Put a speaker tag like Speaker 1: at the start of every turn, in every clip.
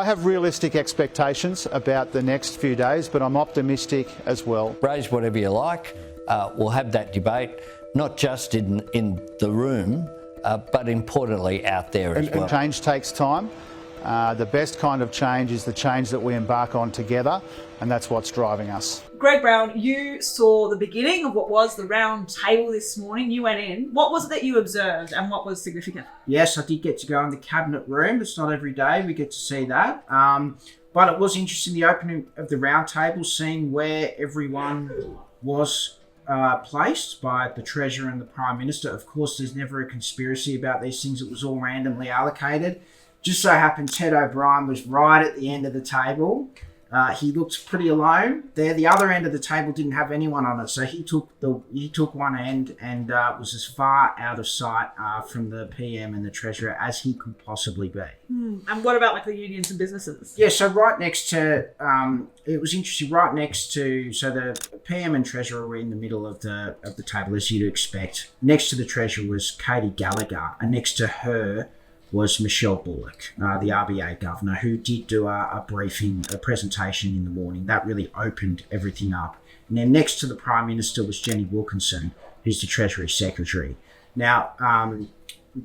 Speaker 1: have realistic expectations about the next few days, but I'm optimistic as well.
Speaker 2: Raise whatever you like. We'll have that debate, not just in the room, but importantly out there as well.
Speaker 1: And change takes time. The best kind of change is the change that we embark on together, and that's what's driving us.
Speaker 3: Greg Brown, you saw the beginning of what was the round table this morning. You went in. What was it that you observed and what was significant?
Speaker 4: Yes, I did get to go in the cabinet room. It's not every day we get to see that. But it was interesting, the opening of the round table, seeing where everyone was placed by the Treasurer and the Prime Minister. Of course, there's never a conspiracy about these things. It was all randomly allocated. Just so happened Ted O'Brien was right at the end of the table. He looked pretty alone there. The other end of the table didn't have anyone on it, so he took one end and was as far out of sight from the PM and the Treasurer as he could possibly be.
Speaker 3: And what about like the unions and businesses?
Speaker 4: Yeah, so right next to it was interesting. Right next to the PM and Treasurer were in the middle of the table, as you'd expect. Next to the Treasurer was Katie Gallagher, and next to her was Michelle Bullock, the RBA governor, who did do a presentation in the morning. That really opened everything up. And then next to the Prime Minister was Jenny Wilkinson, who's the Treasury Secretary. Now,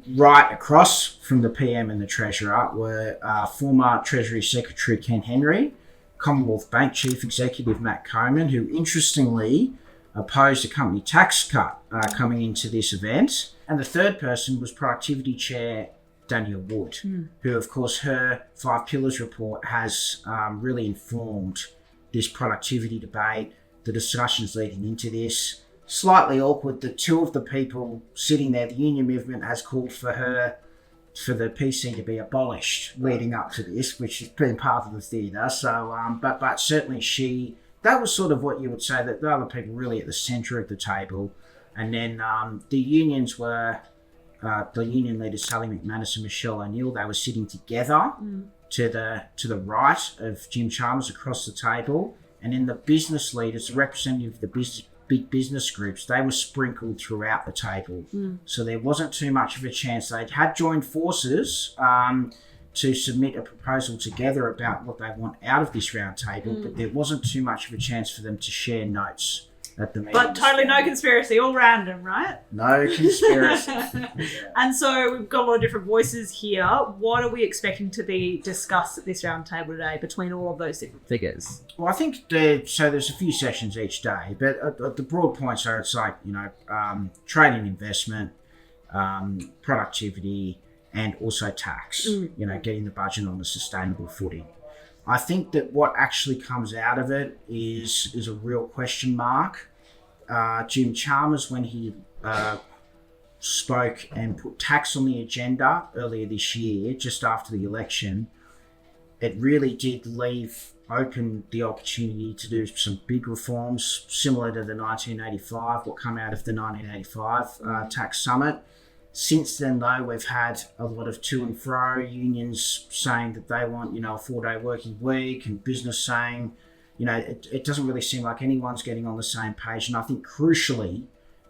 Speaker 4: right across from the PM and the Treasurer were former Treasury Secretary Ken Henry, Commonwealth Bank Chief Executive Matt Coman, who interestingly opposed a company tax cut coming into this event. And the third person was Productivity Chair Daniel Wood, who, of course, her 5 Pillars report has really informed this productivity debate, the discussions leading into this. Slightly awkward that 2 of the people sitting there, the union movement has called for the PC to be abolished leading up to this, which has been part of the theatre. So, but certainly that was sort of what you would say, that the other people really at the centre of the table. And then the unions were... the union leaders, Sally McManus and Michelle O'Neill, they were sitting together to the right of Jim Chalmers across the table. And then the business leaders, the representative of the big business groups, they were sprinkled throughout the table. So there wasn't too much of a chance. They had joined forces to submit a proposal together about what they want out of this round table, but there wasn't too much of a chance for them to share notes at the meeting.
Speaker 3: But totally no conspiracy, all random, right?
Speaker 4: No conspiracy.
Speaker 3: And so we've got a lot of different voices here. What are we expecting to be discussed at this round table today between all of those different figures?
Speaker 4: Well, I think there's a few sessions each day, but the broad points are, it's like, trade and investment, productivity, and also tax, getting the budget on a sustainable footing. I think that what actually comes out of it is a real question mark. Jim Chalmers, when he spoke and put tax on the agenda earlier this year, just after the election, it really did leave open the opportunity to do some big reforms similar to the 1985, what come out of the 1985 tax summit. Since then, though, we've had a lot of to and fro, unions saying that they want, a 4-day working week, and business saying, it doesn't really seem like anyone's getting on the same page. And I think crucially,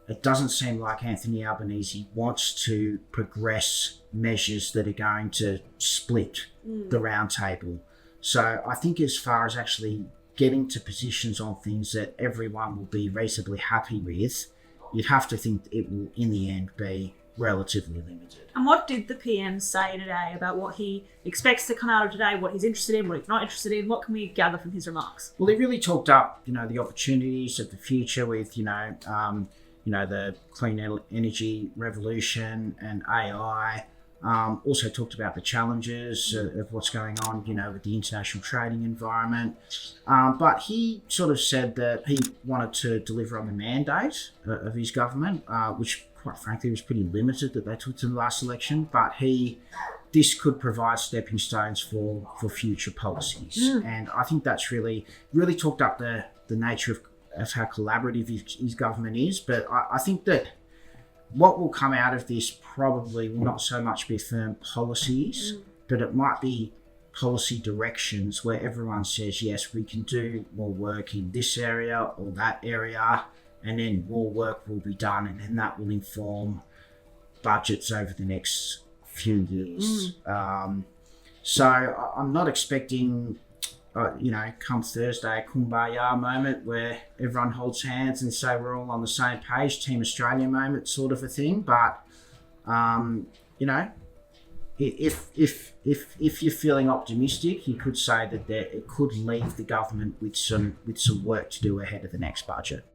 Speaker 4: it doesn't seem like Anthony Albanese wants to progress measures that are going to split the round table. So I think as far as actually getting to positions on things that everyone will be reasonably happy with, you'd have to think it will, in the end, be relatively limited.
Speaker 3: And what did the PM say today about what he expects to come out of today, what he's interested in, what he's not interested in? What can we gather from his remarks?
Speaker 4: Well, he really talked up, the opportunities of the future with, the clean energy revolution and AI. Also talked about the challenges of what's going on, with the international trading environment. But he sort of said that he wanted to deliver on the mandate of his government, which quite frankly was pretty limited that they took to the last election. But this could provide stepping stones for future policies. And I think that's really talked up the nature of how collaborative his government is. But I think that what will come out of this probably will not so much be firm policies, but it might be policy directions where everyone says, yes, we can do more work in this area or that area, and then more work will be done, and then that will inform budgets over the next few years. So I'm not expecting, come Thursday, a kumbaya moment where everyone holds hands and say we're all on the same page, Team Australia moment sort of a thing. But, if you're feeling optimistic, you could say that it could leave the government with some work to do ahead of the next budget.